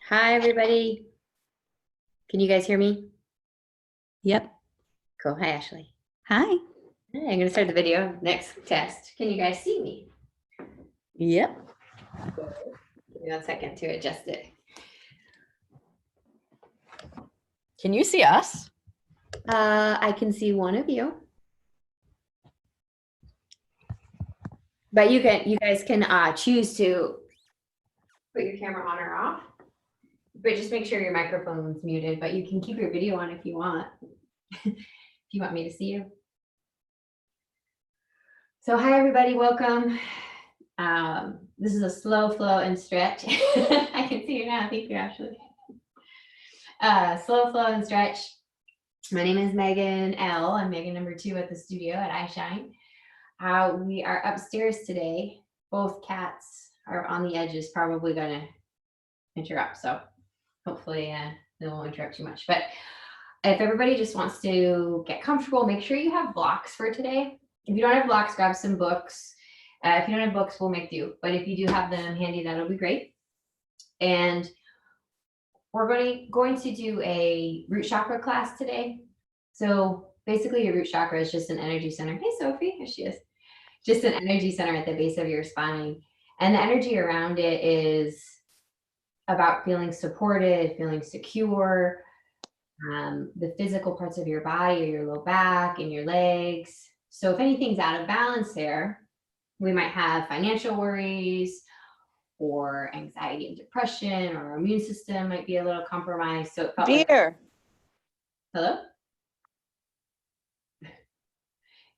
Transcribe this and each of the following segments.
Hi, everybody. Can you guys hear me? Yep. Cool. Hi, Ashley. Hi. Hi, I'm going to start the video. Next test. Can you guys see me? Yep. Give me 1 second to adjust it. Can you see us? I can see one of you. But you guys can choose to put your camera on or off. But just make sure your microphone's muted, but you can keep your video on if you want. If you want me to see you. So hi, everybody. Welcome. This is a slow flow and stretch. I can see you now. Thank you, Ashley. Slow flow and stretch. My name is Meagan L. I'm Meagan number 2 at the studio at iShine. We are upstairs today. Both cats are on the edges, probably going to interrupt. So hopefully they won't interrupt too much. But if everybody just wants to get comfortable, make sure you have blocks for today. If you don't have blocks, grab some books. If you don't have books, we'll make do. But if you do have them handy, that'll be great. And we're going to do a root chakra class today. So basically your root chakra is just an energy center. Hey, Sophie, here she is. Just an energy center at the base of your spine. And the energy around it is about feeling supported, feeling secure. The physical parts of your body are your low back and your legs. So if anything's out of balance there, we might have financial worries or anxiety and depression, or our immune system might be a little compromised. So it felt Beer. Hello?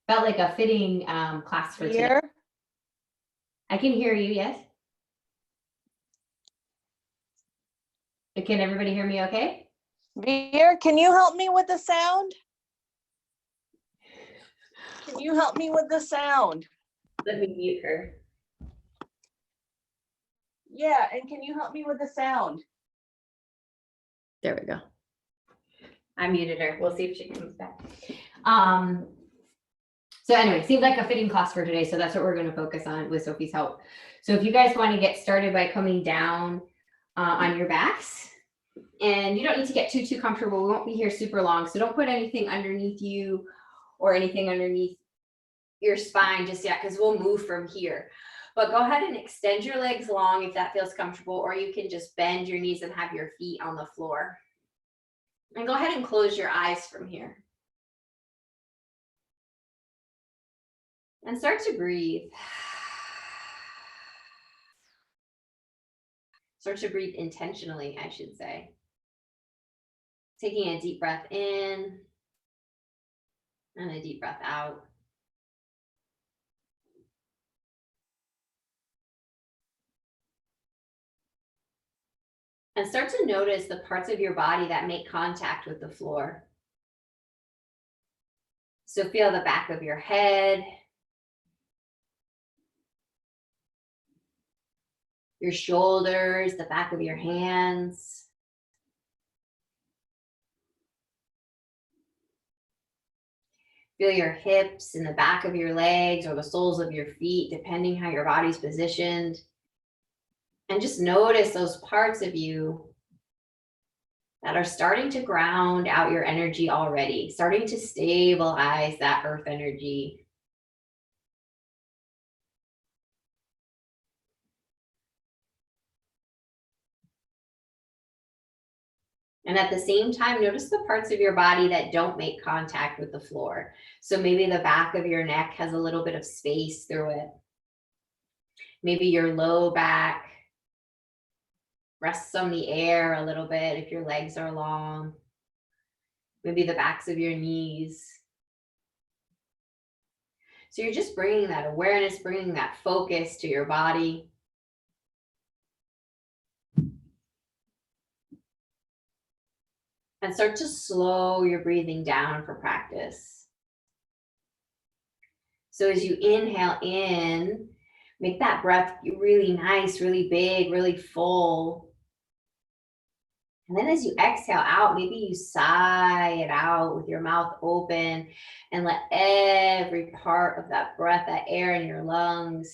Felt like a fitting class for today. Beer. I can hear you, yes? Can everybody hear me okay? Beer, can you help me with the sound? Can you help me with the sound? Let me mute her. Yeah, and can you help me with the sound? There we go. I muted her. We'll see if she comes back. So anyway, seems like a fitting class for today. So that's what we're going to focus on with Sophie's help. So if you guys want to get started by coming down on your backs, and you don't need to get too comfortable. We won't be here super long. So don't put anything underneath you or anything underneath your spine just yet, because we'll move from here. But go ahead and extend your legs long if that feels comfortable, or you can just bend your knees and have your feet on the floor. And go ahead and close your eyes from here. And start to breathe. Start to breathe intentionally, I should say. Taking a deep breath in and a deep breath out. And start to notice the parts of your body that make contact with the floor. So feel the back of your head, your shoulders, the back of your hands. Feel your hips and the back of your legs or the soles of your feet, depending how your body's positioned. And just notice those parts of you that are starting to ground out your energy already, starting to stabilize that earth energy. And at the same time, notice the parts of your body that don't make contact with the floor. So maybe the back of your neck has a little bit of space through it. Maybe your low back rests on the air a little bit if your legs are long. Maybe the backs of your knees. So you're just bringing that awareness, bringing that focus to your body. And start to slow your breathing down for practice. So as you inhale in, make that breath really nice, really big, really full. And then as you exhale out, maybe you sigh it out with your mouth open and let every part of that breath, that air in your lungs,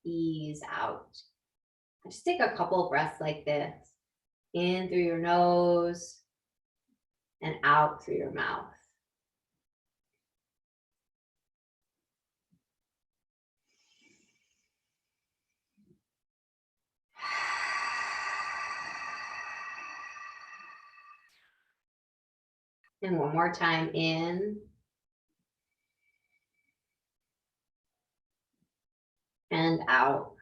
ease out. Just take a couple of breaths like this. In through your nose and out through your mouth. And one more time, in and out.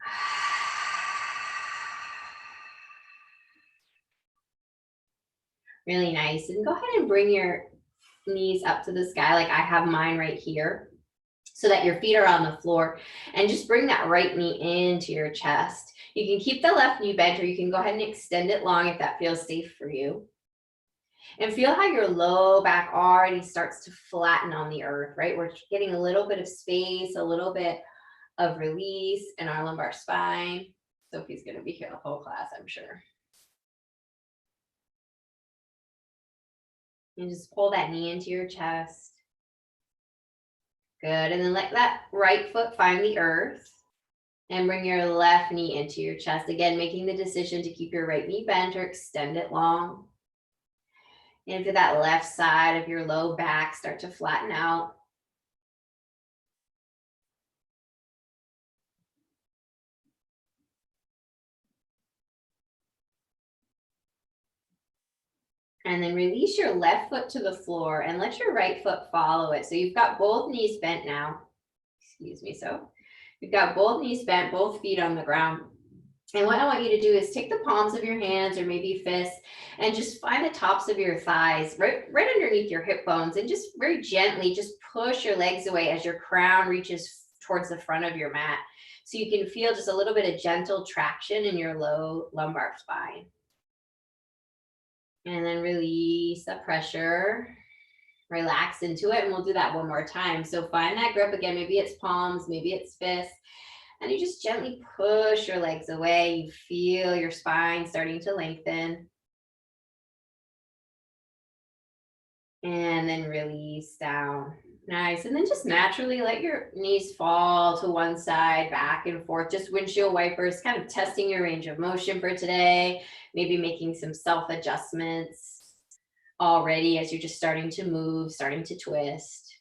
Really nice. And go ahead and bring your knees up to the sky like I have mine right here, so that your feet are on the floor, and just bring that right knee into your chest. You can keep the left knee bent, or you can go ahead and extend it long if that feels safe for you. And feel how your low back already starts to flatten on the earth, right? We're getting a little bit of space, a little bit of release in our lumbar spine. Sophie's going to be here the whole class, I'm sure. And just pull that knee into your chest. Good. And then let that right foot find the earth. And bring your left knee into your chest. Again, making the decision to keep your right knee bent or extend it long. And feel that left side of your low back start to flatten out. And then release your left foot to the floor and let your right foot follow it. So you've got both knees bent now. Excuse me. So you've got both knees bent, both feet on the ground. And what I want you to do is take the palms of your hands or maybe fists and just find the tops of your thighs right underneath your hip bones, and just very gently just push your legs away as your crown reaches towards the front of your mat. So you can feel just a little bit of gentle traction in your low lumbar spine. And then release the pressure, relax into it, and we'll do that one more time. So find that grip again, maybe it's palms, maybe it's fists, and you just gently push your legs away. You feel your spine starting to lengthen. And then release down. Nice. And then just naturally let your knees fall to one side, back and forth, just windshield wipers, kind of testing your range of motion for today, maybe making some self-adjustments already as you're just starting to move, starting to twist.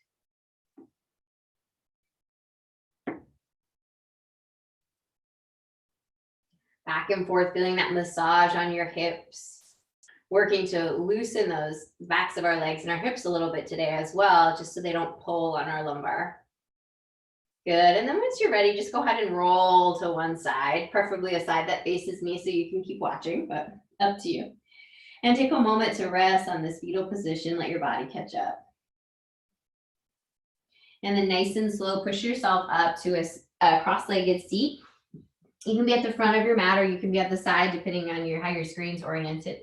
Back and forth, feeling that massage on your hips, working to loosen those backs of our legs and our hips a little bit today as well, just so they don't pull on our lumbar. Good. And then once you're ready, just go ahead and roll to one side, preferably a side that faces me so you can keep watching, but up to you. And take a moment to rest on this fetal position. Let your body catch up. And then nice and slow, push yourself up to a cross-legged seat. You can be at the front of your mat or you can be at the side, depending on how your screen's oriented.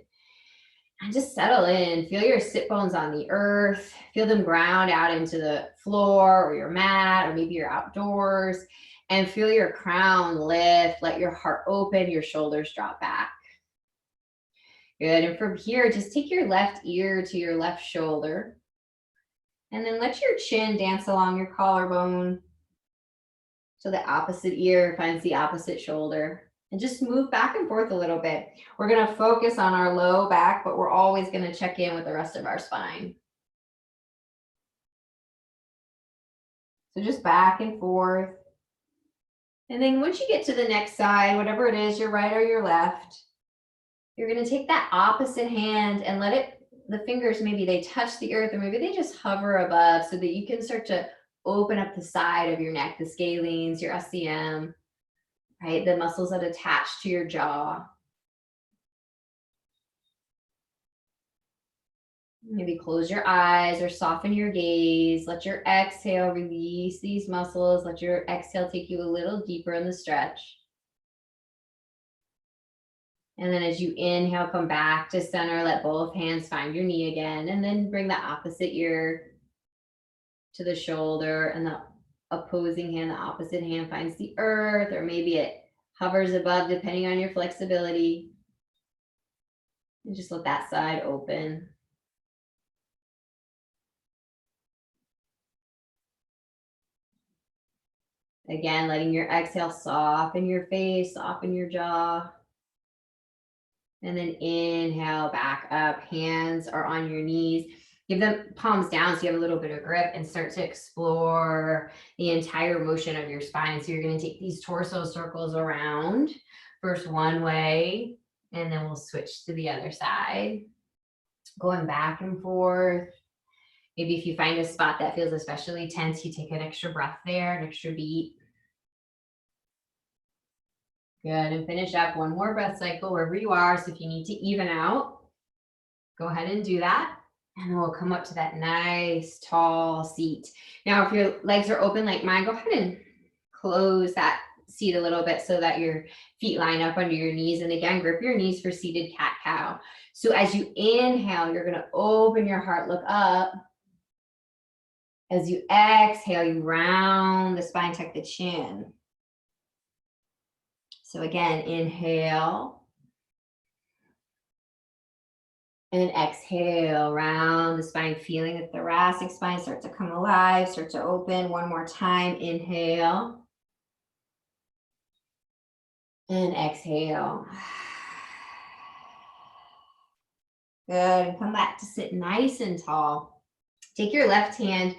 And just settle in. Feel your sit bones on the earth. Feel them ground out into the floor or your mat, or maybe you're outdoors. And feel your crown lift. Let your heart open, your shoulders drop back. Good. And from here, just take your left ear to your left shoulder. And then let your chin dance along your collarbone, so the opposite ear finds the opposite shoulder. And just move back and forth a little bit. We're going to focus on our low back, but we're always going to check in with the rest of our spine. So just back and forth. And then once you get to the next side, whatever it is, your right or your left, you're going to take that opposite hand and let it, the fingers, maybe they touch the earth or maybe they just hover above, so that you can start to open up the side of your neck, the scalenes, your SCM, right? The muscles that attach to your jaw. Maybe close your eyes or soften your gaze. Let your exhale release these muscles. Let your exhale take you a little deeper in the stretch. And then as you inhale, come back to center. Let both hands find your knee again. And then bring the opposite ear to the shoulder, and the opposing hand, the opposite hand finds the earth, or maybe it hovers above, depending on your flexibility. And just let that side open. Again, letting your exhale soften your face, soften your jaw. And then inhale back up. Hands are on your knees. Give them palms down so you have a little bit of grip and start to explore the entire motion of your spine. So you're going to take these torso circles around, first one way, and then we'll switch to the other side. Going back and forth. Maybe if you find a spot that feels especially tense, you take an extra breath there, an extra beat. Good, and finish up one more breath cycle wherever you are. So if you need to even out, go ahead and do that. And then we'll come up to that nice tall seat. Now, if your legs are open like mine, go ahead and close that seat a little bit so that your feet line up under your knees. And again, grip your knees for seated cat-cow. So as you inhale, you're gonna open your heart, look up. As you exhale, you round the spine, tuck the chin. So again, inhale. And exhale, round the spine, feeling the thoracic spine start to come alive, start to open. One more time, inhale. And exhale. Good, and come back to sit nice and tall. Take your left hand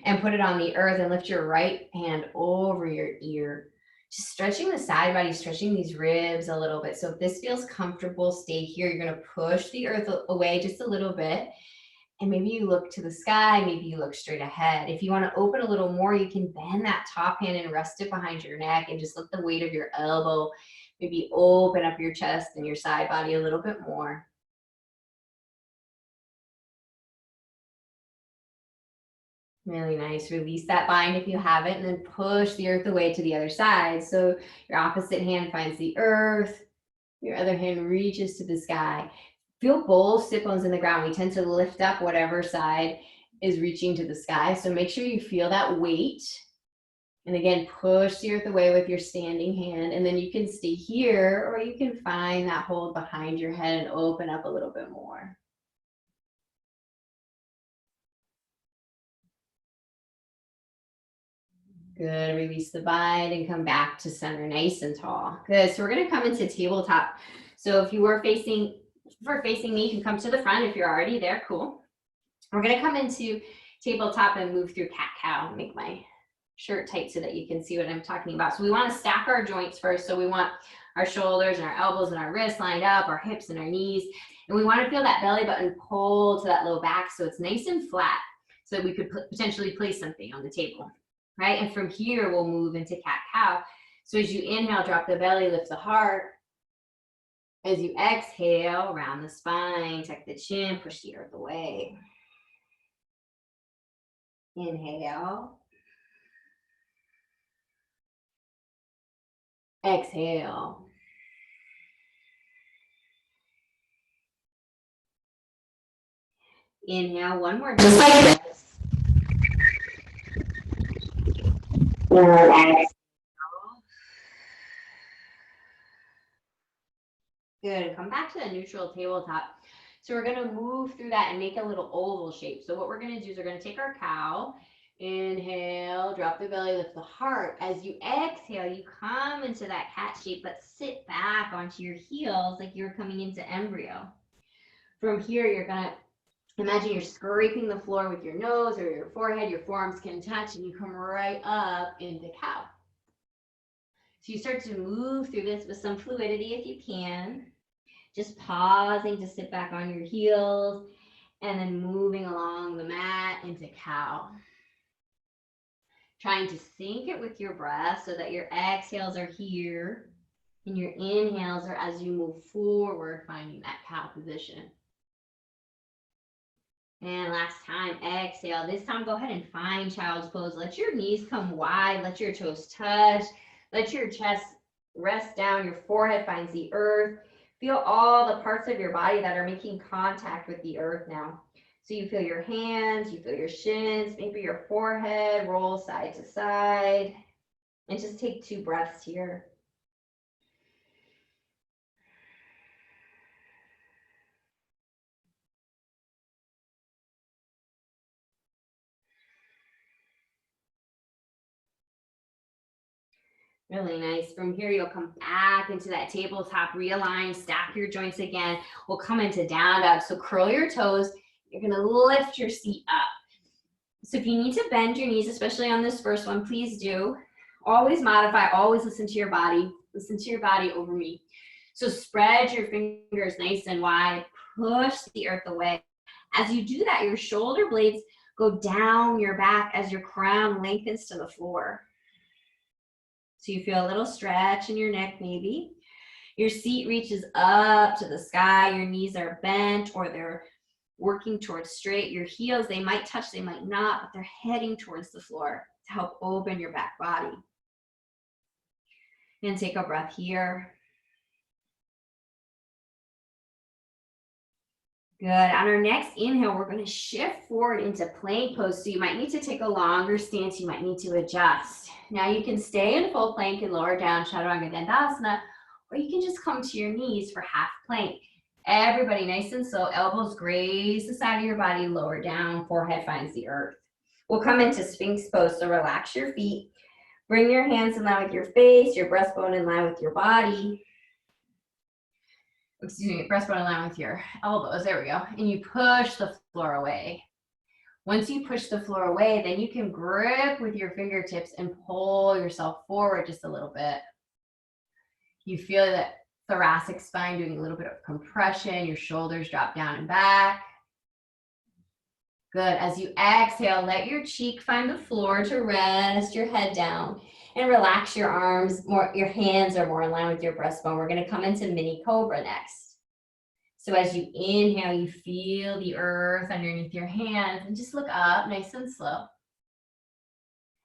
and put it on the earth and lift your right hand over your ear. Just stretching the side body, stretching these ribs a little bit. So if this feels comfortable, stay here. You're going to push the earth away just a little bit. And maybe you look to the sky, maybe you look straight ahead. If you want to open a little more, you can bend that top hand and rest it behind your neck and just let the weight of your elbow maybe open up your chest and your side body a little bit more. Really nice. Release that bind if you haven't, and then push the earth away to the other side. So your opposite hand finds the earth, your other hand reaches to the sky. Feel both sit bones in the ground. We tend to lift up whatever side is reaching to the sky. So make sure you feel that weight. And again, push the earth away with your standing hand. And then you can stay here, or you can find that hold behind your head and open up a little bit more. Good, release the bind and come back to center nice and tall. Good, so we're gonna come into tabletop. So if you were facing me, you can come to the front. If you're already there, cool. We're gonna come into tabletop and move through cat-cow. Make my shirt tight so that you can see what I'm talking about. So we wanna stack our joints first. So we want our shoulders and our elbows and our wrists lined up, our hips and our knees. And we wanna feel that belly button pull to that low back so it's nice and flat so that we could potentially place something on the table. Right? And from here, we'll move into cat-cow. So as you inhale, drop the belly, lift the heart. As you exhale, round the spine, tuck the chin, push the earth away. Inhale. Exhale. Inhale, one more, just like this. Exhale. Good, come back to the neutral tabletop. So we're gonna move through that and make a little oval shape. So what we're gonna do is we're gonna take our cow, inhale, drop the belly, lift the heart. As you exhale, you come into that cat shape, but sit back onto your heels like you're coming into embryo. From here, you're gonna imagine you're scraping the floor with your nose or your forehead, your forearms can touch, and you come right up into cow. So you start to move through this with some fluidity if you can. Just pausing to sit back on your heels and then moving along the mat into cow. Trying to sync it with your breath so that your exhales are here and your inhales are as you move forward, finding that cow position. And last time, exhale. This time, go ahead and find child's pose. Let your knees come wide. Let your toes touch. Let your chest rest down. Your forehead finds the earth. Feel all the parts of your body that are making contact with the earth now. So you feel your hands, you feel your shins, maybe your forehead, roll side to side. And just take 2 breaths here. Really nice. From here, you'll come back into that tabletop, realign, stack your joints again. We'll come into down dog. So curl your toes. You're gonna lift your seat up. So if you need to bend your knees, especially on this first one, please do. Always modify, always listen to your body. Listen to your body over me. So spread your fingers nice and wide. Push the earth away. As you do that, your shoulder blades go down your back as your crown lengthens to the floor. So you feel a little stretch in your neck maybe. Your seat reaches up to the sky. Your knees are bent or they're working towards straight. Your heels, they might touch, they might not, but they're heading towards the floor to help open your back body. And take a breath here. Good. On our next inhale, we're going to shift forward into plank pose. So you might need to take a longer stance. You might need to adjust. Now you can stay in full plank and lower down Chaturanga Dandasana, or you can just come to your knees for half plank. Everybody nice and slow. Elbows graze the side of your body, lower down, forehead finds the earth. We'll come into Sphinx pose. So relax your feet. Bring your hands in line with your face, your breastbone in line with your body. Excuse me, breastbone in line with your elbows. There we go. And you push the floor away. Once you push the floor away, then you can grip with your fingertips and pull yourself forward just a little bit. You feel that thoracic spine doing a little bit of compression. Your shoulders drop down and back. Good. As you exhale, let your cheek find the floor to rest your head down and relax your arms. Your hands are more in line with your breastbone. We're going to come into mini cobra next. So as you inhale, you feel the earth underneath your hands and just look up nice and slow.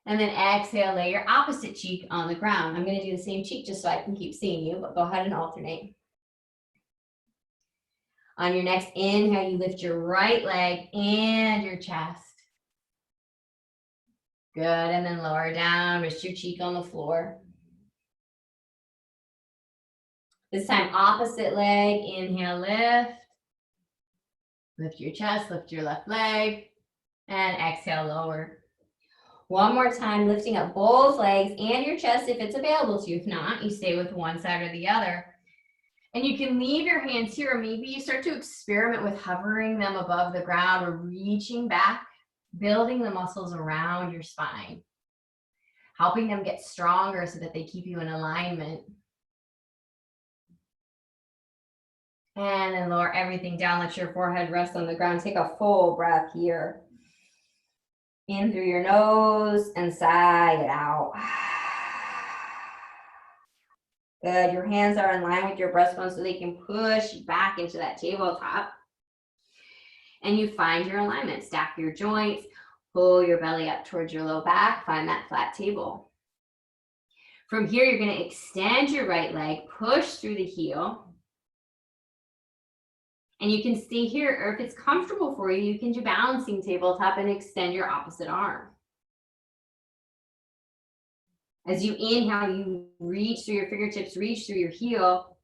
And then exhale, lay your opposite cheek on the ground. I'm going to do the same cheek just so I can keep seeing you, but go ahead and alternate. On your next inhale, you lift your right leg and your chest. Good, and then lower down, rest your cheek on the floor. This time, opposite leg, inhale, lift. Lift your chest, lift your left leg, and exhale, lower. One more time, lifting up both legs and your chest if it's available to you. If not, you stay with one side or the other. And you can leave your hands here, or maybe you start to experiment with hovering them above the ground or reaching back, building the muscles around your spine, helping them get stronger so that they keep you in alignment. And then lower everything down, let your forehead rest on the ground. Take a full breath here. In through your nose and sigh it out. Good, your hands are in line with your breastbone so they can push back into that tabletop. And you find your alignment. Stack your joints, pull your belly up towards your low back, find that flat table. From here, you're going to extend your right leg, push through the heel. And you can stay here, or if it's comfortable for you, you can do balancing tabletop and extend your opposite arm. As you inhale, you reach through your fingertips, reach through your heel.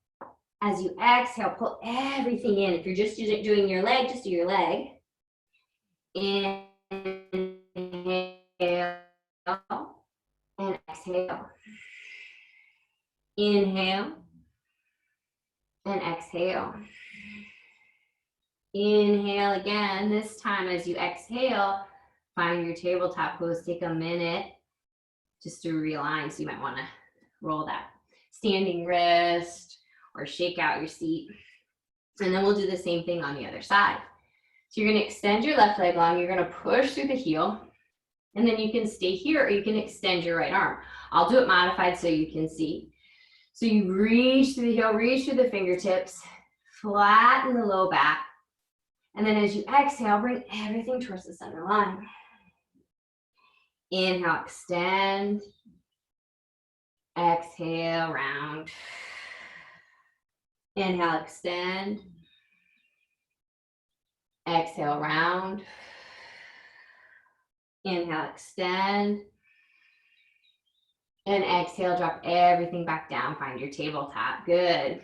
As you exhale, pull everything in. If you're just doing your leg, just do your leg. Inhale and exhale. Inhale and exhale. Inhale again. This time as you exhale, find your tabletop pose. Take a minute just to realign. So you might want to roll that standing wrist or shake out your seat. And then we'll do the same thing on the other side. So you're going to extend your left leg long. You're going to push through the heel. And then you can stay here or you can extend your right arm. I'll do it modified so you can see. So you reach through the heel, reach through the fingertips, flatten the low back. And then as you exhale, bring everything towards the center line. Inhale, extend. Exhale, round. Inhale, extend. Exhale, round. Inhale, extend. And exhale, drop everything back down. Find your tabletop. Good.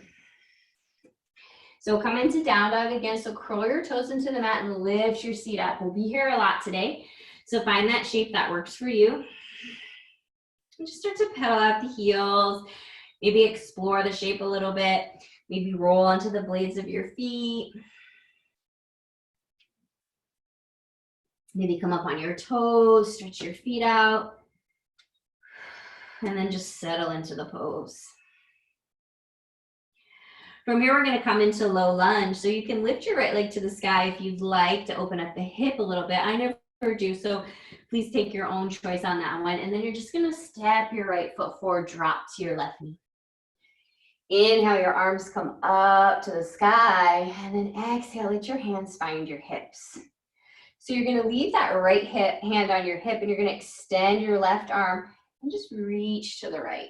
So come into down dog again. So curl your toes into the mat and lift your seat up. We'll be here a lot today. So find that shape that works for you. And just start to pedal out the heels. Maybe explore the shape a little bit. Maybe roll onto the blades of your feet. Maybe come up on your toes, stretch your feet out. And then just settle into the pose. From here, we're going to come into low lunge. So you can lift your right leg to the sky if you'd like to open up the hip a little bit. I never do, so please take your own choice on that one. And then you're just going to step your right foot forward, drop to your left knee. Inhale, your arms come up to the sky, and then exhale, let your hands find your hips. So you're going to leave that right hand on your hip, and you're going to extend your left arm and just reach to the right.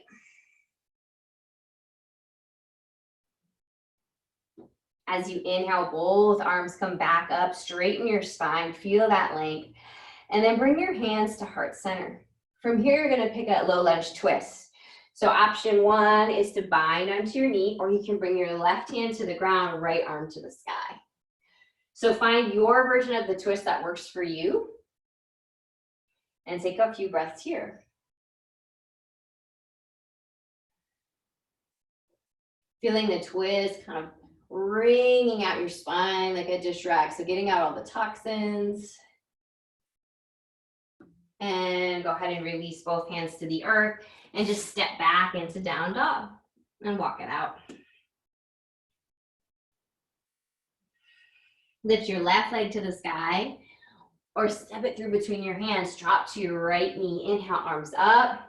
As you inhale, both arms come back up, straighten your spine, feel that length, and then bring your hands to heart center. From here, you're going to pick a low lunge twist. So option one is to bind onto your knee, or you can bring your left hand to the ground, right arm to the sky. So find your version of the twist that works for you, and take a few breaths here. Feeling the twist kind of wringing out your spine like a dish rag. So getting out all the toxins. And go ahead and release both hands to the earth and just step back into down dog and walk it out. Lift your left leg to the sky or step it through between your hands. Drop to your right knee. Inhale, arms up.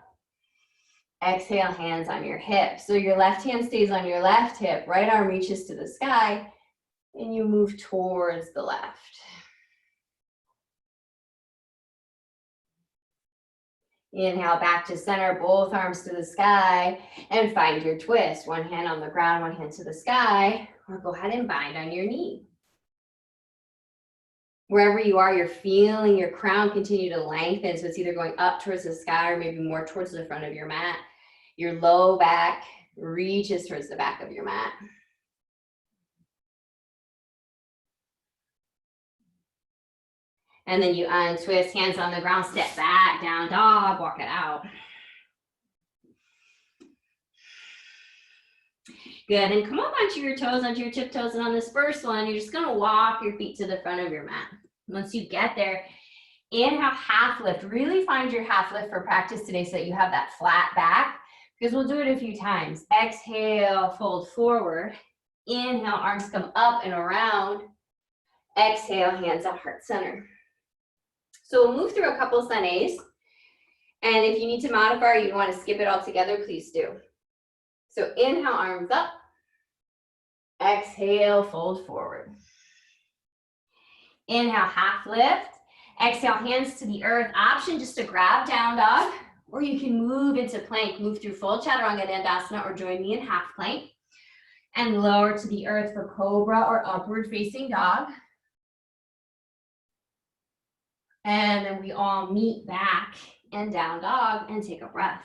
Exhale, hands on your hip. So your left hand stays on your left hip, right arm reaches to the sky, and you move towards the left. Inhale, back to center, both arms to the sky, and find your twist. One hand on the ground, one hand to the sky, or go ahead and bind on your knee. Wherever you are, you're feeling your crown continue to lengthen, so it's either going up towards the sky or maybe more towards the front of your mat. Your low back reaches towards the back of your mat. And then you untwist, hands on the ground, step back, down dog, walk it out. Good, and come up onto your toes, onto your tiptoes, and on this first one, you're just gonna walk your feet to the front of your mat. Once you get there, inhale, half lift. Really find your half lift for practice today so that you have that flat back, because we'll do it a few times. Exhale, fold forward. Inhale, arms come up and around. Exhale, hands at heart center. So we'll move through a couple sunnays. And if you need to modify or you want to skip it all together, please do. So inhale, arms up. Exhale, fold forward. Inhale, half lift. Exhale, hands to the earth. Option just to grab down dog, or you can move into plank. Move through full chaturanga dandasana or join me in half plank. And lower to the earth for cobra or upward facing dog. And then we all meet back and down dog and take a breath.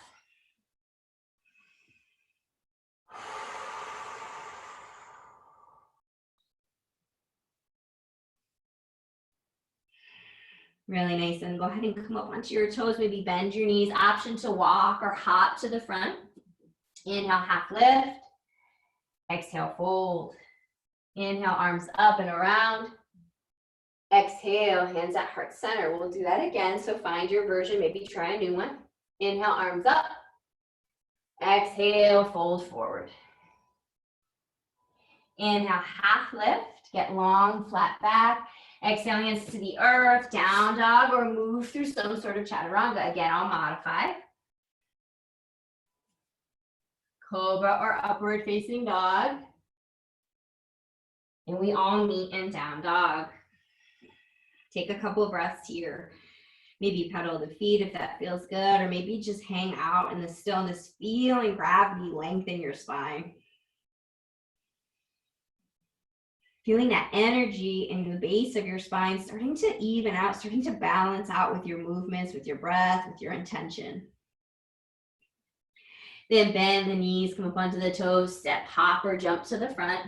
Really nice. And go ahead and come up onto your toes. Maybe bend your knees. Option to walk or hop to the front. Inhale, half lift. Exhale, fold. Inhale, arms up and around. Exhale, hands at heart center. We'll do that again. So find your version. Maybe try a new one. Inhale, arms up. Exhale, fold forward. Inhale, half lift. Get long, flat back. Exhale, hands to the earth, down dog, or move through some sort of chaturanga. Again, I'll modify. Cobra or upward facing dog. And we all meet in down dog. Take a couple of breaths here. Maybe pedal the feet if that feels good, or maybe just hang out in the stillness, feeling gravity lengthen your spine. Feeling that energy in the base of your spine starting to even out, starting to balance out with your movements, with your breath, with your intention. Then bend the knees, come up onto the toes, step, hop, or jump to the front.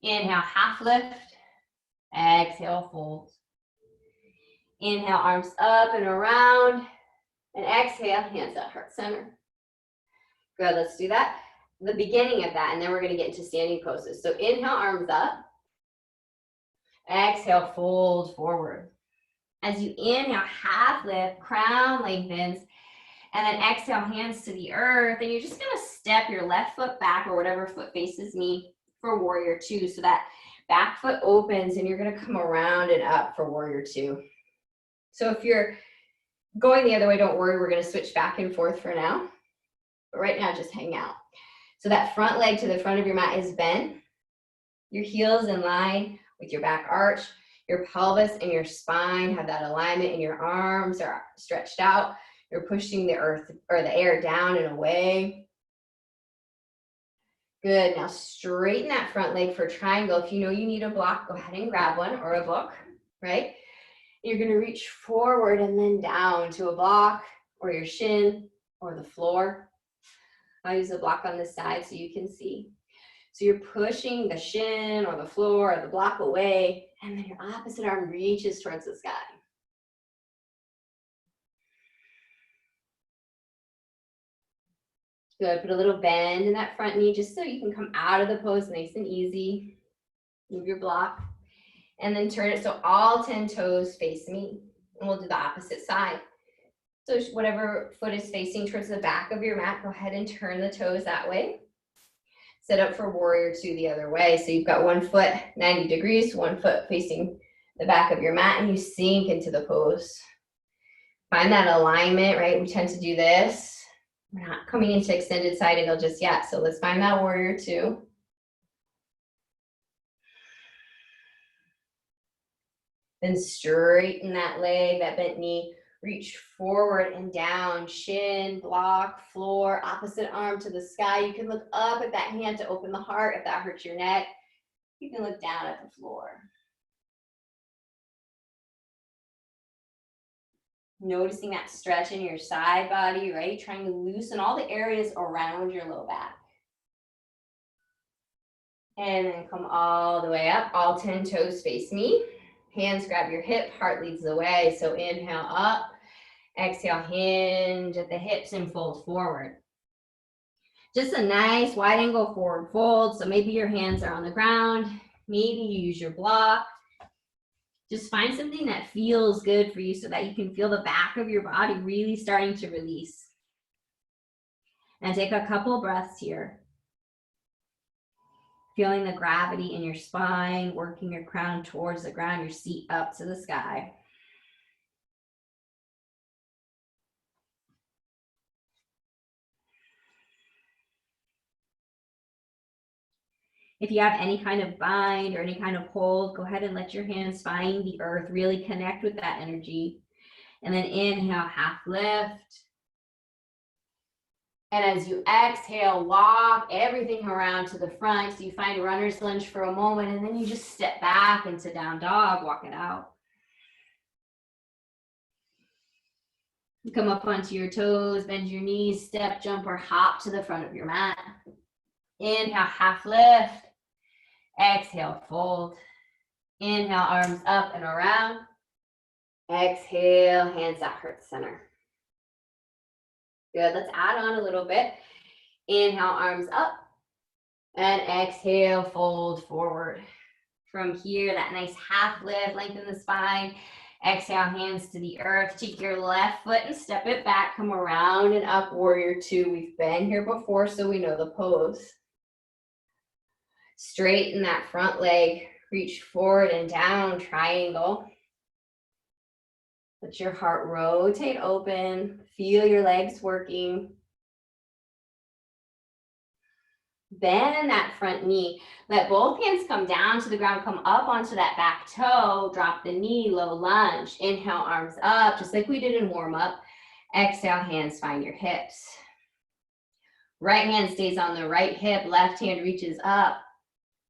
Inhale, half lift. Exhale, fold. Inhale, arms up and around. And exhale, hands at heart center. Good, let's do that. The beginning of that, and then we're gonna get into standing poses. So inhale, arms up. Exhale, fold forward. As you inhale, half lift, crown lengthens, and then exhale, hands to the earth. And you're just gonna step your left foot back or whatever foot faces me for warrior two. So that back foot opens and you're gonna come around and up for warrior two. So if you're going the other way, don't worry, we're gonna switch back and forth for now. But right now, just hang out. So that front leg to the front of your mat is bent. Your heels in line with your back arch. Your pelvis and your spine have that alignment, and your arms are stretched out. You're pushing the earth or the air down and away. Good, now straighten that front leg for triangle. If you know you need a block, go ahead and grab one or a book, right? You're gonna reach forward and then down to a block or your shin or the floor. I'll use a block on this side so you can see. So you're pushing the shin or the floor or the block away, and then your opposite arm reaches towards the sky. Good, put a little bend in that front knee just so you can come out of the pose nice and easy. Move your block, and then turn it so all 10 toes face me. And we'll do the opposite side. So whatever foot is facing towards the back of your mat, go ahead and turn the toes that way. Set up for warrior two the other way. So you've got one foot 90 degrees, one foot facing the back of your mat, and you sink into the pose. Find that alignment, right? We tend to do this. We're not coming into extended side angle just yet. So let's find that warrior two. Then straighten that leg, that bent knee. Reach forward and down, shin, block, floor, opposite arm to the sky. You can look up at that hand to open the heart if that hurts your neck. You can look down at the floor. Noticing that stretch in your side body, right? Trying to loosen all the areas around your low back. And then come all the way up, all 10 toes face me. Hands grab your hip, heart leads the way. So inhale up. Exhale, hinge at the hips and fold forward. Just a nice wide angle forward fold. So maybe your hands are on the ground. Maybe you use your block. Just find something that feels good for you so that you can feel the back of your body really starting to release. And take a couple breaths here. Feeling the gravity in your spine, working your crown towards the ground, your seat up to the sky. If you have any kind of bind or any kind of hold, go ahead and let your hands find the earth, really connect with that energy. And then inhale, half lift. And as you exhale, walk everything around to the front. So you find runner's lunge for a moment, and then you just step back into down dog, walk it out. You come up onto your toes, bend your knees, step, jump, or hop to the front of your mat. Inhale, half lift. Exhale, fold. Inhale, arms up and around. Exhale, hands at heart center. Good, let's add on a little bit. Inhale, arms up. And exhale, fold forward. From here, that nice half lift, lengthen the spine. Exhale, hands to the earth. Take your left foot and step it back. Come around and up, warrior two. We've been here before, so we know the pose. Straighten that front leg. Reach forward and down, triangle. Let your heart rotate open. Feel your legs working. Bend that front knee. Let both hands come down to the ground. Come up onto that back toe. Drop the knee, low lunge. Inhale, arms up, just like we did in warm up. Exhale, hands find your hips. Right hand stays on the right hip. Left hand reaches up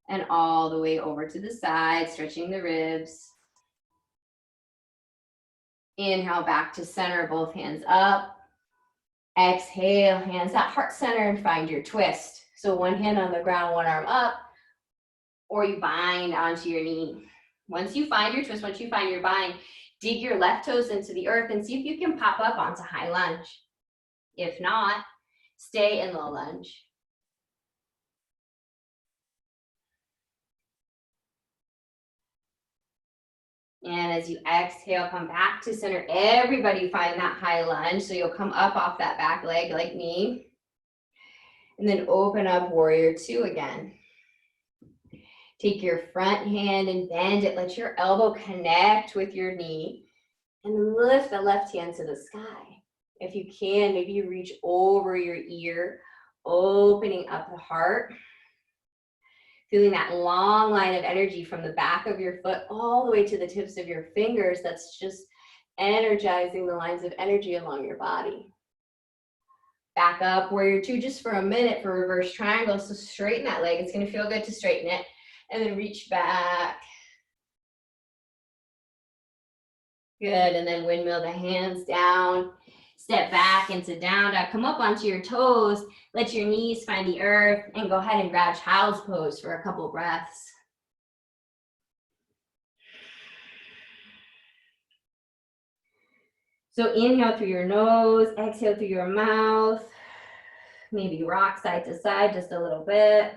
and all the way over to the side, stretching the ribs. Inhale, back to center, both hands up. Exhale, hands at heart center and find your twist. So one hand on the ground, one arm up, or you bind onto your knee. Once you find your twist, once you find your bind, Dig your left toes into the earth and see if you can pop up onto high lunge. If not, stay in low lunge. And as you exhale, come back to center. Everybody find that high lunge. So you'll come up off that back leg like me. And then open up warrior two again. Take your front hand and bend it. Let your elbow connect with your knee. And lift the left hand to the sky. If you can, maybe you reach over your ear, opening up the heart. Feeling that long line of energy from the back of your foot all the way to the tips of your fingers. That's just energizing the lines of energy along your body. Back up, warrior two, just for a minute for reverse triangle. So straighten that leg. It's going to feel good to straighten it. And then reach back. Good. And then windmill the hands down. Step back into down dog. Come up onto your toes. Let your knees find the earth. And go ahead and grab child's pose for a couple breaths. So inhale through your nose. Exhale through your mouth. Maybe rock side to side just a little bit.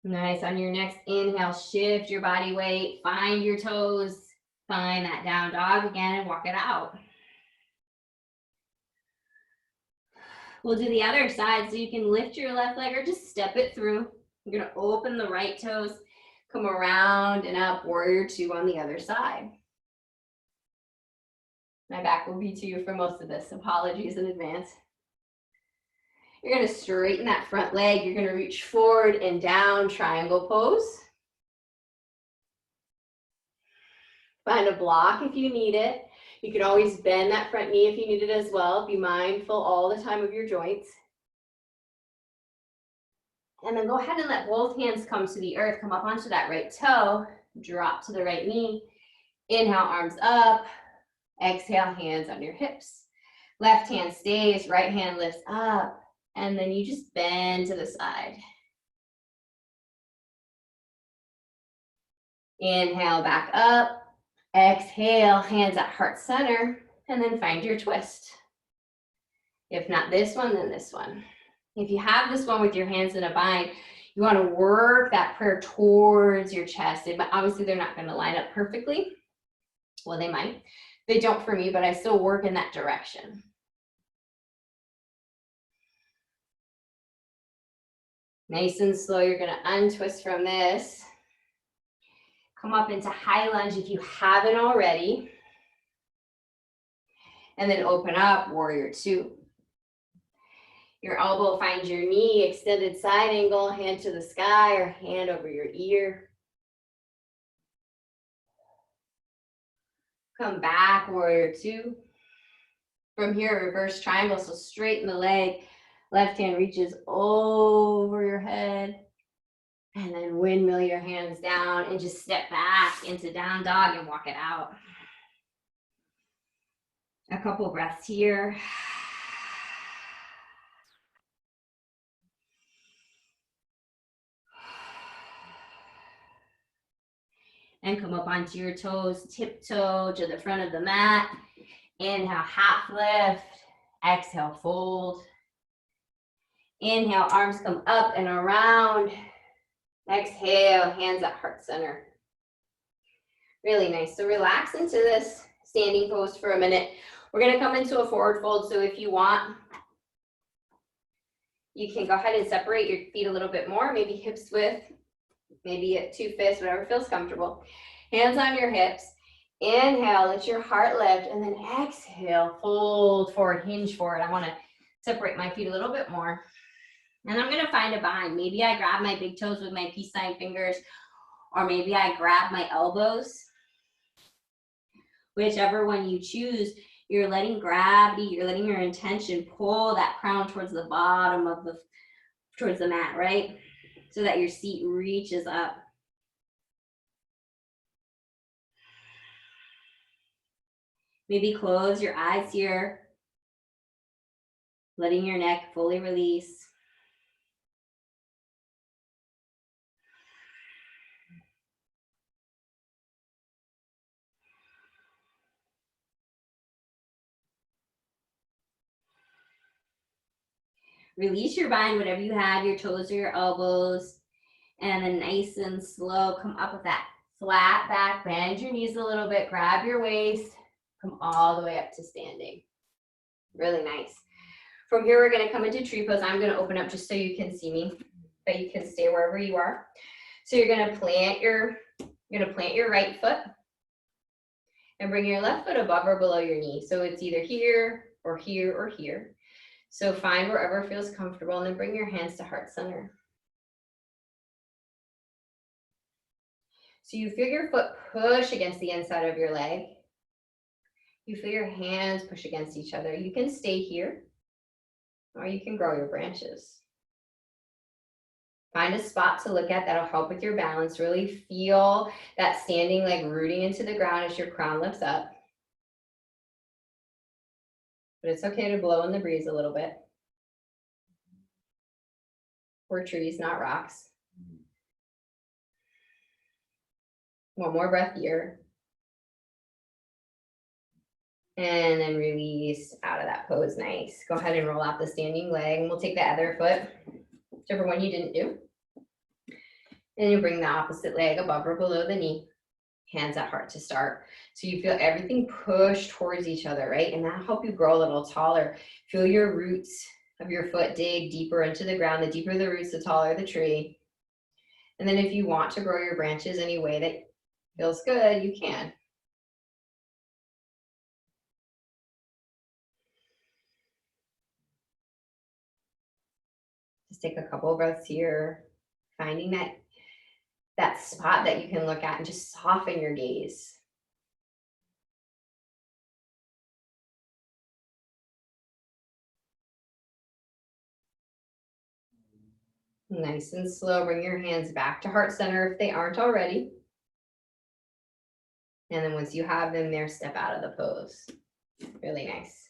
Nice. On your next inhale, shift your body weight. Find your toes. Find that down dog again and walk it out. We'll do the other side so you can lift your left leg or just step it through. You're going to open the right toes, come around and up, warrior two on the other side. My back will be to you for most of this. Apologies in advance. You're going to straighten that front leg. You're going to reach forward and down, triangle pose. Find a block if you need it. You can always bend that front knee if you need it as well. Be mindful all the time of your joints. And then go ahead and let both hands come to the earth. Come up onto that right toe. Drop to the right knee. Inhale, arms up. Exhale, hands on your hips. Left hand stays, right hand lifts up. And then you just bend to the side. Inhale, back up. Exhale, hands at heart center. And then find your twist. If not this one, then this one. If you have this one with your hands in a bind, you want to work that prayer towards your chest. But obviously, they're not going to line up perfectly. Well, they might. They don't for me, but I still work in that direction. Nice and slow, you're going to untwist from this. Come up into high lunge if you haven't already. And then open up, warrior two. Your elbow finds your knee, extended side angle, hand to the sky or hand over your ear. Come back, warrior two. From here, reverse triangle, so straighten the leg. Left hand reaches over your head. And then windmill your hands down and just step back into down dog and walk it out. A couple breaths here. And come up onto your toes, tiptoe to the front of the mat. Inhale, half lift. Exhale, fold. Inhale, arms come up and around. Exhale, hands at heart center. Really nice. So relax into this standing pose for a minute. We're going to come into a forward fold. So if you want, you can go ahead and separate your feet a little bit more, maybe hips width, maybe at 2 fists, whatever feels comfortable. Hands on your hips. Inhale, let your heart lift, and then exhale, fold forward, hinge forward. I want to separate my feet a little bit more. And I'm going to find a bind. Maybe I grab my big toes with my peace sign fingers, or maybe I grab my elbows. Whichever one you choose, you're letting gravity, you're letting your intention pull that crown towards the bottom of towards the mat, right? So that your seat reaches up. Maybe close your eyes here, letting your neck fully release. Release your bind, whatever you have, your toes or your elbows. And then nice and slow, come up with that flat back, bend your knees a little bit, grab your waist, come all the way up to standing. Really nice. From here, we're gonna come into tree pose. I'm gonna open up just so you can see me, but you can stay wherever you are. So you're gonna plant your right foot and bring your left foot above or below your knee. So it's either here or here or here. So find wherever feels comfortable and then bring your hands to heart center. So you feel your foot push against the inside of your leg. You feel your hands push against each other. You can stay here or you can grow your branches. Find a spot to look at that'll help with your balance. Really feel that standing leg rooting into the ground as your crown lifts up. But it's okay to blow in the breeze a little bit. We're trees, not rocks. One more breath here. And then release out of that pose. Nice. Go ahead and roll out the standing leg. And we'll take the other foot, whichever one you didn't do. And you bring the opposite leg above or below the knee. Hands at heart to start. So you feel everything push towards each other, right? And that'll help you grow a little taller. Feel your roots of your foot dig deeper into the ground. The deeper the roots, the taller the tree. And then if you want to grow your branches any way that feels good, you can. Just take a couple of breaths here, finding that spot that you can look at and just soften your gaze. Nice and slow, bring your hands back to heart center if they aren't already. And then once you have them there, step out of the pose. Really nice.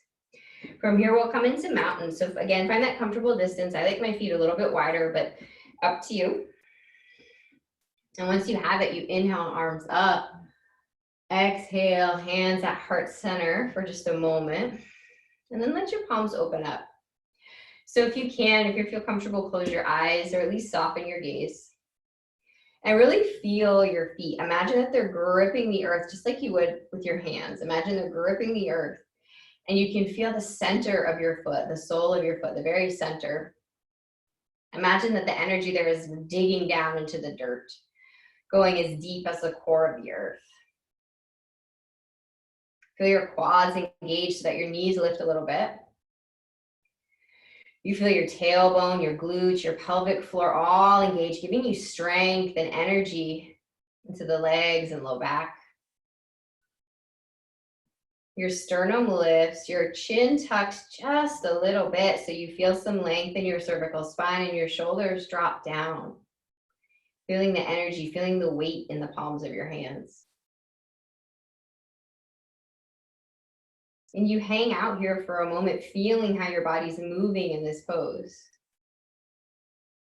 From here, we'll come into mountain. So again, find that comfortable distance. I like my feet a little bit wider, but up to you. And once you have it, you inhale, arms up. Exhale, hands at heart center for just a moment. And then let your palms open up. So if you can, if you feel comfortable, close your eyes or at least soften your gaze. And really feel your feet. Imagine that they're gripping the earth just like you would with your hands. Imagine they're gripping the earth. And you can feel the center of your foot, the sole of your foot, the very center. Imagine that the energy there is digging down into the dirt, going as deep as the core of the earth. Feel your quads engaged so that your knees lift a little bit. You feel your tailbone, your glutes, your pelvic floor all engaged, giving you strength and energy into the legs and low back. Your sternum lifts, your chin tucks just a little bit so you feel some length in your cervical spine and your shoulders drop down. Feeling the energy, feeling the weight in the palms of your hands. And you hang out here for a moment, feeling how your body's moving in this pose.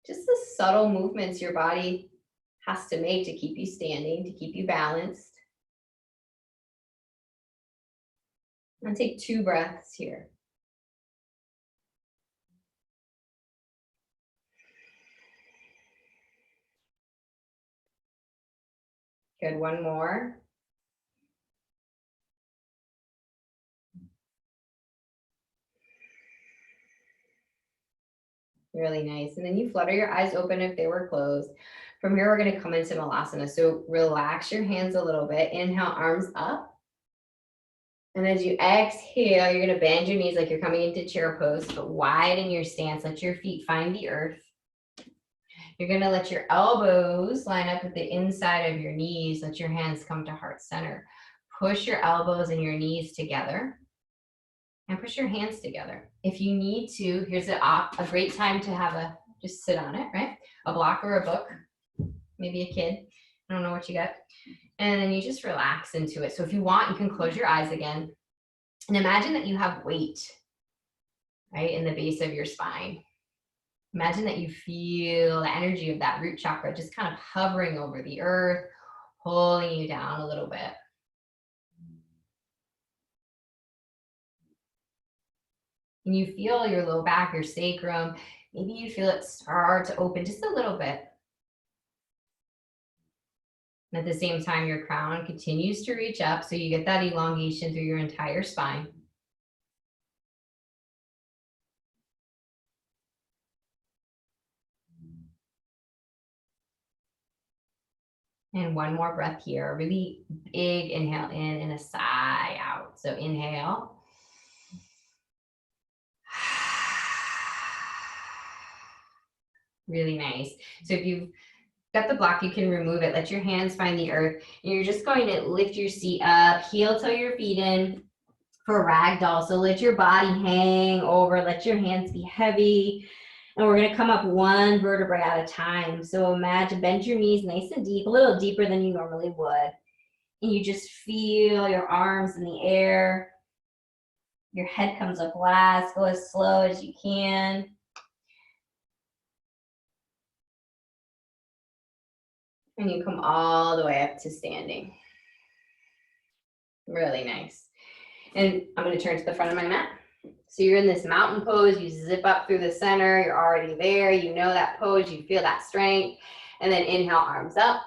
Just the subtle movements your body has to make to keep you standing, to keep you balanced. And take 2 breaths here. Good, one more. Really nice. And then you flutter your eyes open if they were closed. From here, we're going to come into Malasana. So relax your hands a little bit. Inhale, arms up. And as you exhale, you're going to bend your knees like you're coming into chair pose, but widen your stance. Let your feet find the earth. You're going to let your elbows line up with the inside of your knees. Let your hands come to heart center. Push your elbows and your knees together. And push your hands together. If you need to, here's a great time to just sit on it, right? A block or a book, maybe a kid. I don't know what you got. And then you just relax into it. So if you want, you can close your eyes again. And imagine that you have weight, right, in the base of your spine. Imagine that you feel the energy of that root chakra just kind of hovering over the earth, pulling you down a little bit. And you feel your low back, your sacrum. Maybe you feel it start to open just a little bit. And at the same time, your crown continues to reach up, so you get that elongation through your entire spine. And one more breath here. Really big inhale in and a sigh out. So inhale. Really nice. So if you've got the block, you can remove it. Let your hands find the earth. And you're just going to lift your seat up, heel toe your feet in for ragdoll. So let your body hang over, let your hands be heavy. And we're going to come up one vertebrae at a time. So imagine, bend your knees nice and deep, a little deeper than you normally would. And you just feel your arms in the air. Your head comes up last. Go as slow as you can. And you come all the way up to standing. Really nice. And I'm going to turn to the front of my mat. So you're in this mountain pose. You zip up through the center. You're already there. You know that pose. You feel that strength. And then inhale, arms up.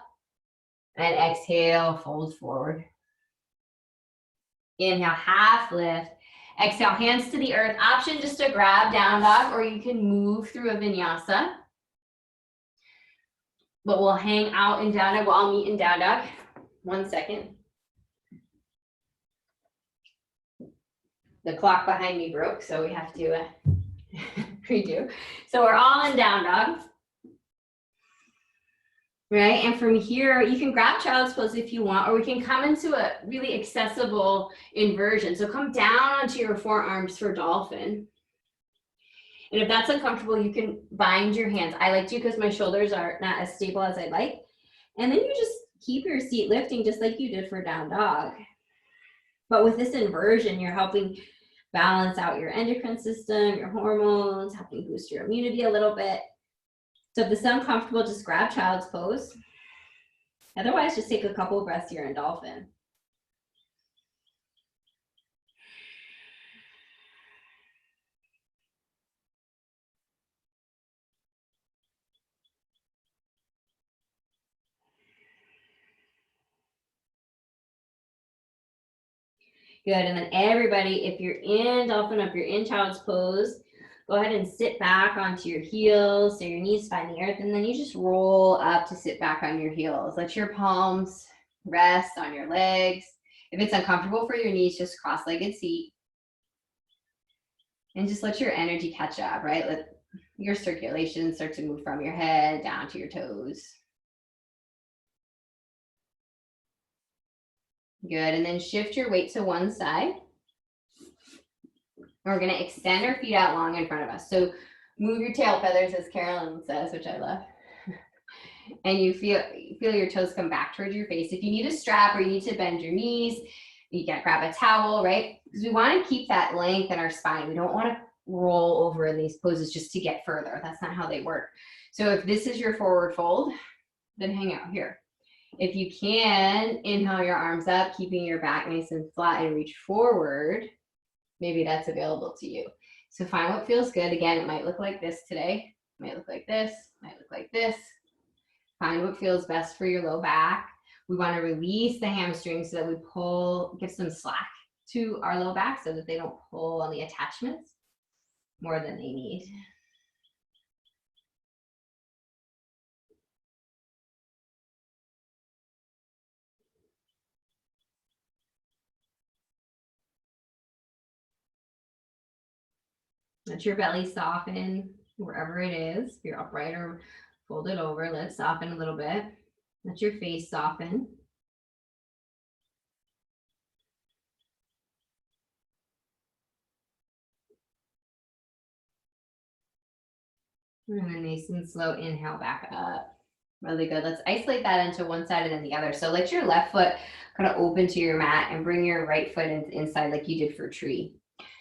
And exhale, fold forward. Inhale, half lift. Exhale, hands to the earth. Option just to grab down dog, or you can move through a vinyasa. But we'll hang out in down dog. We'll all meet in down dog. 1 second. The clock behind me broke, so we have to redo. So we're all in down dog. Right, and from here, you can grab child's pose if you want, or we can come into a really accessible inversion. So come down onto your forearms for dolphin. And if that's uncomfortable, you can bind your hands. I like to because my shoulders are not as stable as I'd like. And then you just keep your seat lifting just like you did for down dog. But with this inversion, you're helping balance out your endocrine system, your hormones, helping boost your immunity a little bit. So if this is uncomfortable, just grab child's pose. Otherwise, just take a couple of breaths here in dolphin. Good, and then everybody, if you're in dolphin, if you're in child's pose, go ahead and sit back onto your heels so your knees find the earth, and then you just roll up to sit back on your heels. Let your palms rest on your legs. If it's uncomfortable for your knees, just cross-legged seat. And just let your energy catch up, right? Let your circulation start to move from your head down to your toes. Good, and then shift your weight to one side. We're going to extend our feet out long in front of us. So move your tail feathers, as Carolyn says, which I love. And you feel your toes come back towards your face. If you need a strap or you need to bend your knees, you can grab a towel, right? Because we want to keep that length in our spine. We don't want to roll over in these poses just to get further. That's not how they work. So if this is your forward fold, then hang out here. If you can, inhale your arms up, keeping your back nice and flat and reach forward. Maybe that's available to you. So find what feels good. Again, it might look like this today. It might look like this, might look like this. Find what feels best for your low back. We want to release the hamstrings so that we pull, give some slack to our low back so that they don't pull on the attachments more than they need. Let your belly soften wherever it is. If you're upright or folded over, let it soften a little bit. Let your face soften. And then nice and slow inhale back up. Really good. Let's isolate that into one side and then the other. So let your left foot kind of open to your mat and bring your right foot inside like you did for tree.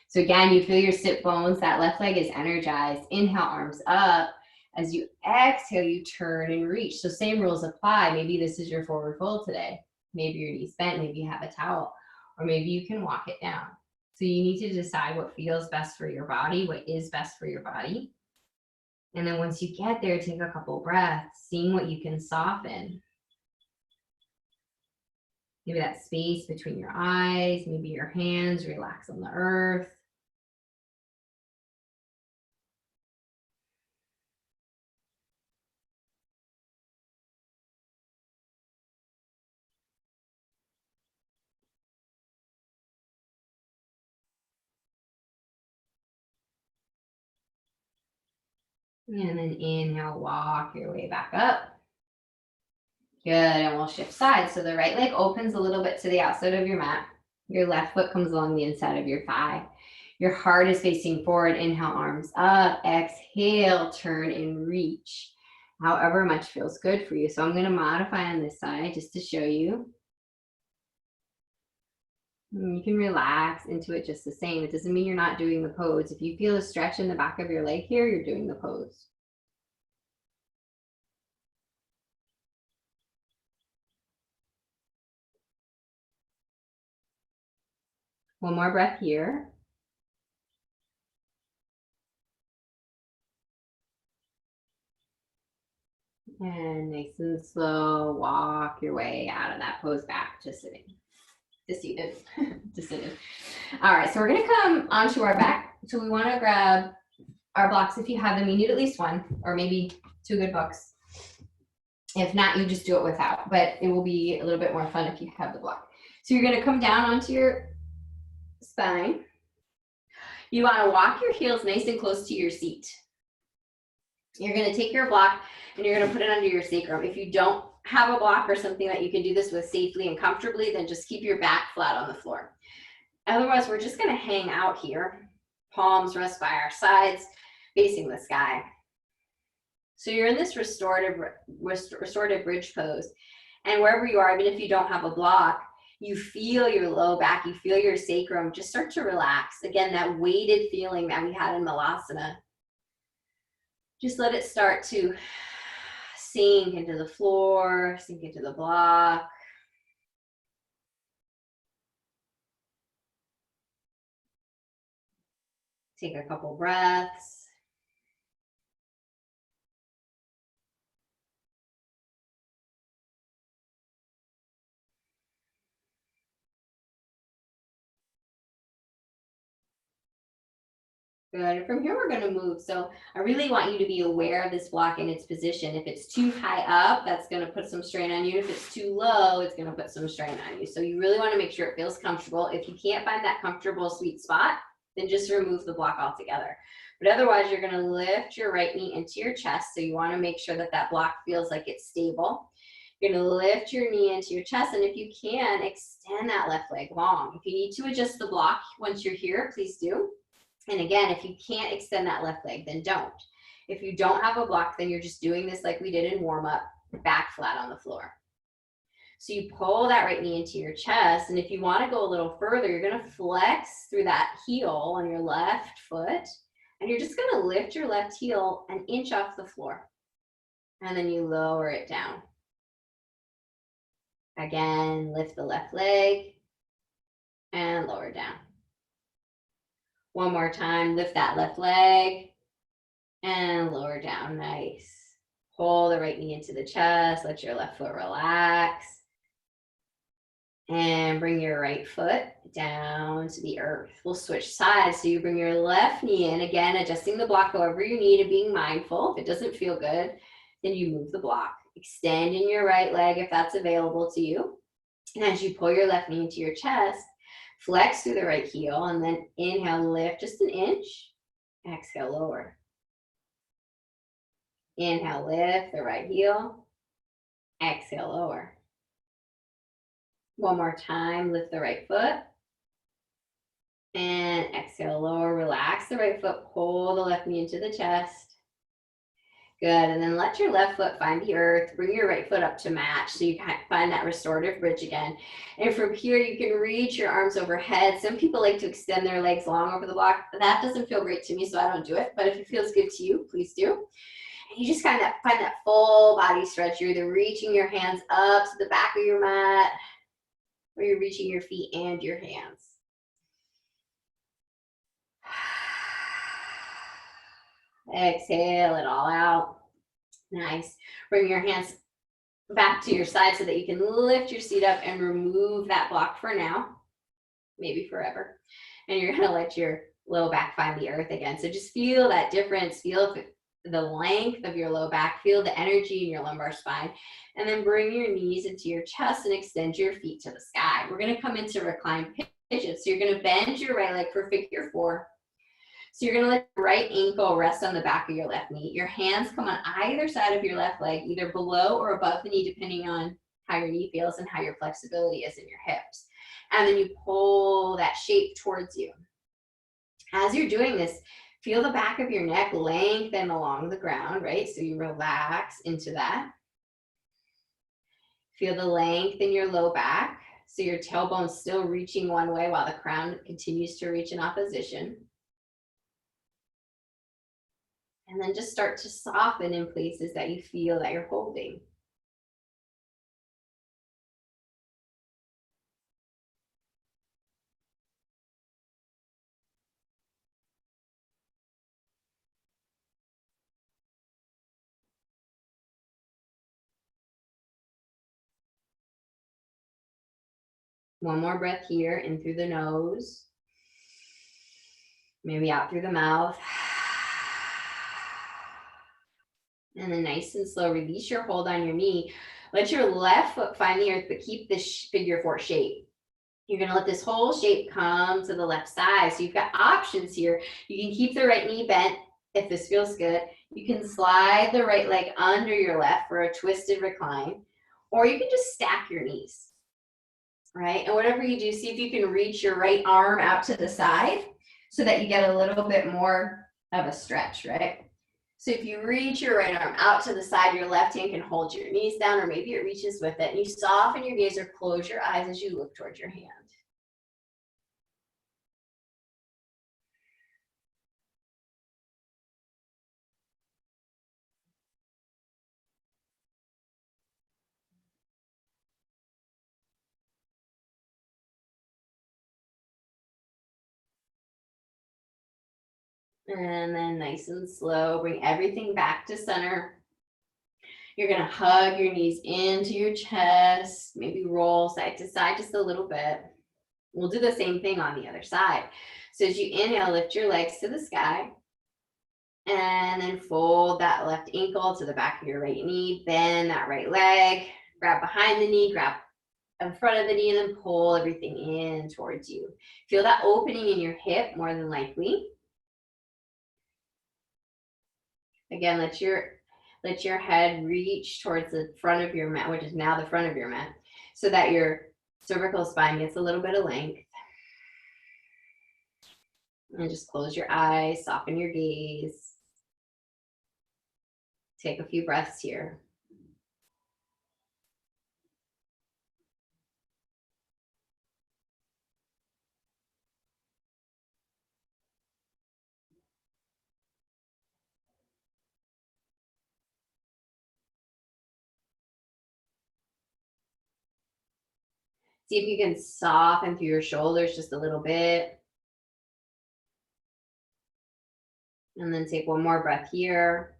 So again, you feel your sit bones. That left leg is energized. Inhale, arms up. As you exhale, you turn and reach. So same rules apply. Maybe this is your forward fold today. Maybe your knees bent. Maybe you have a towel. Or maybe you can walk it down. So you need to decide what feels best for your body, what is best for your body. And then once you get there, take a couple breaths, seeing what you can soften. Maybe that space between your eyes, maybe your hands relax on the earth. And then inhale, walk your way back up. Good, and we'll shift sides. So the right leg opens a little bit to the outside of your mat. Your left foot comes along the inside of your thigh. Your heart is facing forward. Inhale, arms up. Exhale, turn and reach. However much feels good for you. So I'm going to modify on this side just to show you. And you can relax into it just the same. It doesn't mean you're not doing the pose. If you feel a stretch in the back of your leg here, you're doing the pose. One more breath here. And nice and slow, walk your way out of that pose back to sitting, to seated, to sitting. All right, so we're gonna come onto our back. So we wanna grab our blocks if you have them. You need at least one or maybe two good books. If not, you just do it without, but it will be a little bit more fun if you have the block. So you're gonna come down onto your spine. You wanna walk your heels nice and close to your seat. You're gonna take your block and you're gonna put it under your sacrum. If you don't have a block or something that you can do this with safely and comfortably, then just keep your back flat on the floor. Otherwise, we're just gonna hang out here. Palms rest by our sides, facing the sky. So you're in this restorative bridge pose. And wherever you are, even if you don't have a block, you feel your low back, you feel your sacrum just start to relax. Again, that weighted feeling that we had in Malasana. Just let it start to sink into the floor, sink into the block. Take a couple breaths. Good. And from here, we're going to move. So I really want you to be aware of this block in its position. If it's too high up, that's going to put some strain on you. If it's too low, it's going to put some strain on you. So you really want to make sure it feels comfortable. If you can't find that comfortable sweet spot, then just remove the block altogether. But otherwise, you're going to lift your right knee into your chest. So you want to make sure that that block feels like it's stable. You're going to lift your knee into your chest. And if you can, extend that left leg long. If you need to adjust the block once you're here, please do. And again, if you can't extend that left leg, then don't. If you don't have a block, then you're just doing this like we did in warm up, back flat on the floor. So you pull that right knee into your chest. And if you want to go a little further, you're going to flex through that heel on your left foot. And you're just going to lift your left heel an inch off the floor. And then you lower it down. Again, lift the left leg and lower down. One more time, lift that left leg and lower down, nice. Pull the right knee into the chest, let your left foot relax. And bring your right foot down to the earth. We'll switch sides, so you bring your left knee in, again, adjusting the block however you need and being mindful. If it doesn't feel good, then you move the block. Extending your right leg if that's available to you. And as you pull your left knee into your chest, flex through the right heel and then inhale, lift just an inch. Exhale, lower. Inhale, lift the right heel. Exhale, lower. One more time, lift the right foot. And exhale, lower, relax the right foot, pull the left knee into the chest. Good, and then let your left foot find the earth, bring your right foot up to match so you can find that restorative bridge again. And from here, you can reach your arms overhead. Some people like to extend their legs long over the block. That doesn't feel great to me, so I don't do it. But if it feels good to you, please do. And you just kind of find that full body stretch. You're either reaching your hands up to the back of your mat, or you're reaching your feet and your hands. Exhale it all out. Nice. Bring your hands back to your side so that you can lift your seat up and remove that block for now, maybe forever. And you're gonna let your low back find the earth again. So just feel that difference, feel the length of your low back, feel the energy in your lumbar spine, and then bring your knees into your chest and extend your feet to the sky. We're gonna come into reclined pigeon. So you're gonna bend your right leg for figure 4. So you're gonna let your right ankle rest on the back of your left knee. Your hands come on either side of your left leg, either below or above the knee, depending on how your knee feels and how your flexibility is in your hips. And then you pull that shape towards you. As you're doing this, feel the back of your neck lengthen along the ground, right? So you relax into that. Feel the length in your low back. So your tailbone's still reaching one way while the crown continues to reach in opposition. And then just start to soften in places that you feel that you're holding. One more breath here, in through the nose, maybe out through the mouth. And then nice and slow, release your hold on your knee. Let your left foot find the earth, but keep this figure 4 shape. You're gonna let this whole shape come to the left side. So you've got options here. You can keep the right knee bent if this feels good. You can slide the right leg under your left for a twisted recline, or you can just stack your knees, right? And whatever you do, see if you can reach your right arm out to the side so that you get a little bit more of a stretch, right? So if you reach your right arm out to the side, your left hand can hold your knees down, or maybe it reaches with it. And you soften your gaze or close your eyes as you look towards your hand. And then nice and slow, bring everything back to center. You're gonna hug your knees into your chest, maybe roll side to side just a little bit. We'll do the same thing on the other side. So as you inhale, lift your legs to the sky. And then fold that left ankle to the back of your right knee, bend that right leg, grab behind the knee, grab in front of the knee, and then pull everything in towards you. Feel that opening in your hip more than likely. Again, let your head reach towards the front of your mat, which is now the front of your mat, so that your cervical spine gets a little bit of length. And just close your eyes, soften your gaze. Take a few breaths here. See if you can soften through your shoulders just a little bit. And then take one more breath here.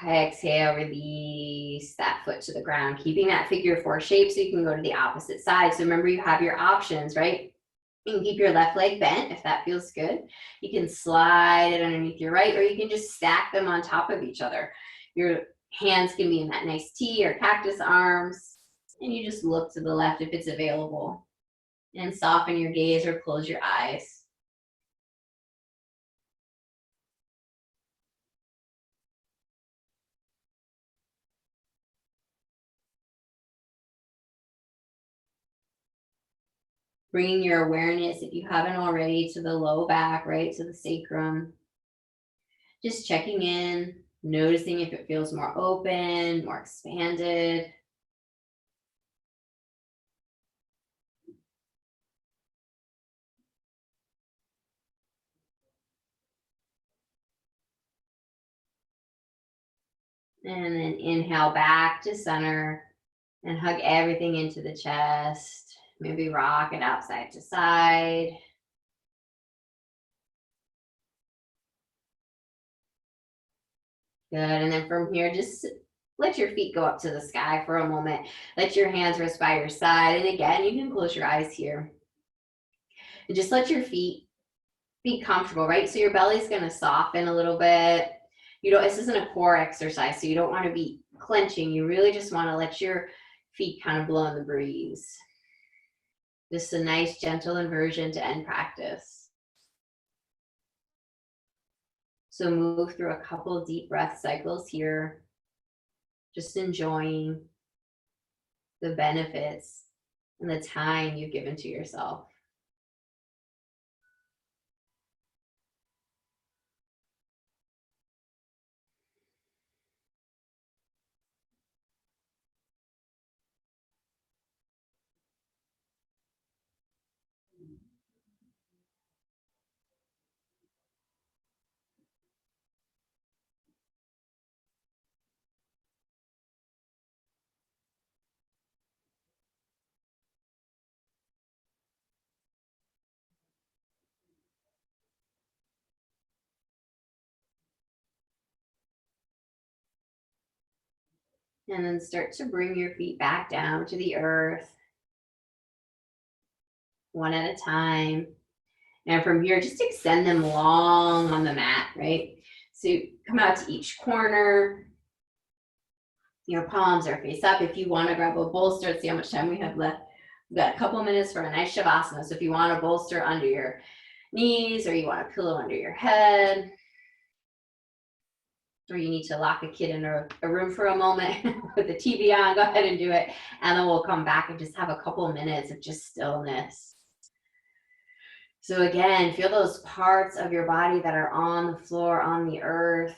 Exhale, release that foot to the ground, keeping that figure 4 shape so you can go to the opposite side. So remember, you have your options, right? You can keep your left leg bent if that feels good. You can slide it underneath your right, or you can just stack them on top of each other. Your hands can be in that nice T or cactus arms, and you just look to the left if it's available, and soften your gaze or close your eyes. Bringing your awareness, if you haven't already, to the low back, right, to the sacrum. Just checking in, noticing if it feels more open, more expanded. And then inhale back to center and hug everything into the chest. Maybe rock it out side to side. Good. And then from here, just let your feet go up to the sky for a moment. Let your hands rest by your side. And again, you can close your eyes here. And just let your feet be comfortable, right? So your belly's going to soften a little bit. This isn't a core exercise, so you don't want to be clenching. You really just want to let your feet kind of blow in the breeze. Just a nice, gentle inversion to end practice. So move through a couple deep breath cycles here. Just enjoying the benefits and the time you've given to yourself. And then start to bring your feet back down to the earth, one at a time. And from here, just extend them long on the mat, right? So come out to each corner. Your palms are face up. If you want to grab a bolster, let's see how much time we have left. We've got a couple minutes for a nice Shavasana. So if you want a bolster under your knees, or you want a pillow under your head, or you need to lock a kid in a room for a moment with the TV on, go ahead and do it. And then we'll come back and just have a couple minutes of just stillness. So again, feel those parts of your body that are on the floor, on the earth,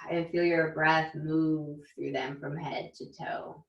and feel your breath move through them from head to toe.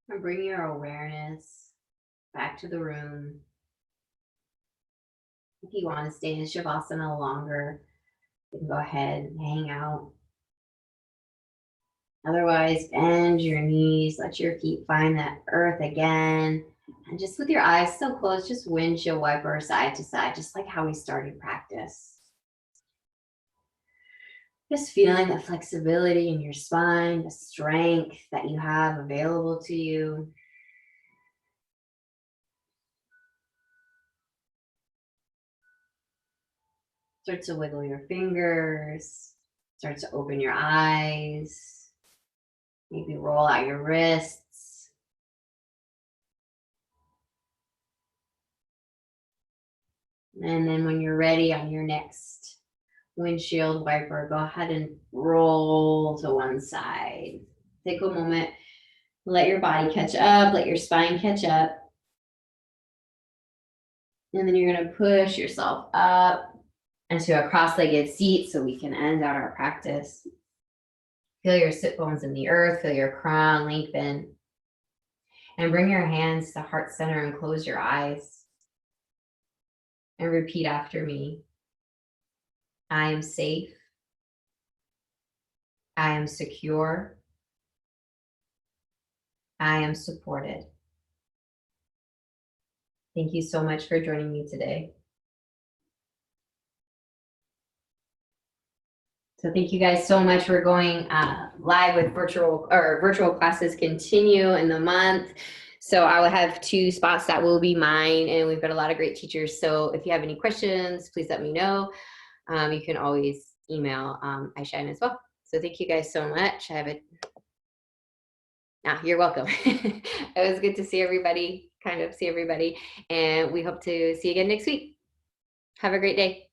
And bring your awareness back to the room. If you want to stay in Shavasana longer, you can go ahead and hang out. Otherwise, bend your knees, let your feet find that earth again. And just with your eyes still closed, just windshield wiper side to side, just like how we started practice. Just feeling the flexibility in your spine, the strength that you have available to you. Start to wiggle your fingers. Start to open your eyes. Maybe roll out your wrists. And then when you're ready on your next windshield wiper, go ahead and roll to one side. Take a moment, let your body catch up, let your spine catch up. And then you're going to push yourself up into a cross-legged seat so we can end out our practice. Feel your sit bones in the earth, feel your crown lengthen. And bring your hands to heart center and close your eyes. And repeat after me. I am safe. I am secure. I am supported. Thank you so much for joining me today. So thank you guys so much. We're going live with virtual classes continue in the month. So I will have 2 spots that will be mine, and we've got a lot of great teachers. So if you have any questions, please let me know. You can always email iShine as well. So thank you guys so much. You're welcome. It was good to see everybody, and we hope to see you again next week. Have a great day.